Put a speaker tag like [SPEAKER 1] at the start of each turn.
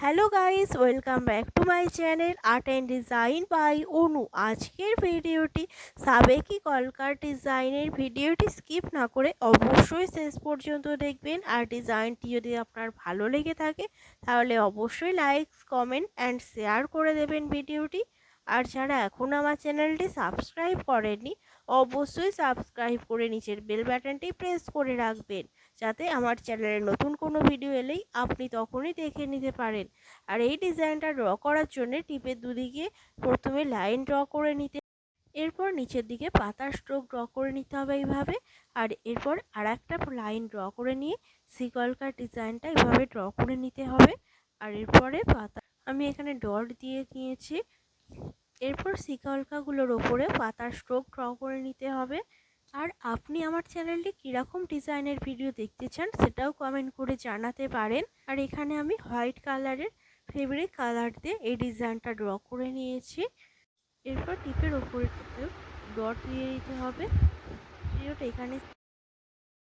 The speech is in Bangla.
[SPEAKER 1] Hello guys, welcome back to my channel art and design by Anu. আজকের ভিডিওটি সাবেকি কলকার ডিজাইনের ভিডিওটি স্কিপ না করে অবশ্যই শেষ পর্যন্ত দেখবেন। আর ডিজাইনটি যদি আপনার ভালো লেগে থাকে তাহলে অবশ্যই লাইক, কমেন্ট অ্যান্ড শেয়ার করে দেবেন ভিডিওটি। আর যারা এখন আমার চ্যানেলটি সাবস্ক্রাইব করেননি অবশ্যই সাবস্ক্রাইব করে নিচের বেল বাটনটি প্রেস করে রাখবেন, যাতে আমার চ্যানেলে নতুন কোনো ভিডিও এলেই আপনি তখনই দেখে নিতে পারেন। আর এই ডিজাইনটা ড্র করার জন্য টিপের দুদিকে প্রথমে লাইন ড্র করে নিতে, এরপর নিচের দিকে পাতার স্ট্রোক ড্র করে নিতে হবে এইভাবে। আর এরপর আর একটা লাইন ড্র করে নিয়ে সিকলকার ডিজাইনটা এইভাবে ড্র করে নিতে হবে। আর এরপরে পাতা আমি এখানে ডট দিয়ে নিয়েছি। এরপর সিকলকাগুলোর ওপরে পাতার স্ট্রোক ড্র করে নিতে হবে। আর আপনি আমার চ্যানেলটি কীরকম ডিজাইনের ভিডিও দেখতে চান সেটাও কমেন্ট করে জানাতে পারেন। আর এখানে আমি হোয়াইট কালারের ফেব্রিক কালার দিয়ে এই ডিজাইনটা ড্র করে নিয়েছি। এরপর টিপের ওপরে ডট দিয়ে দিতে হবে। ভিডিওটা এখানে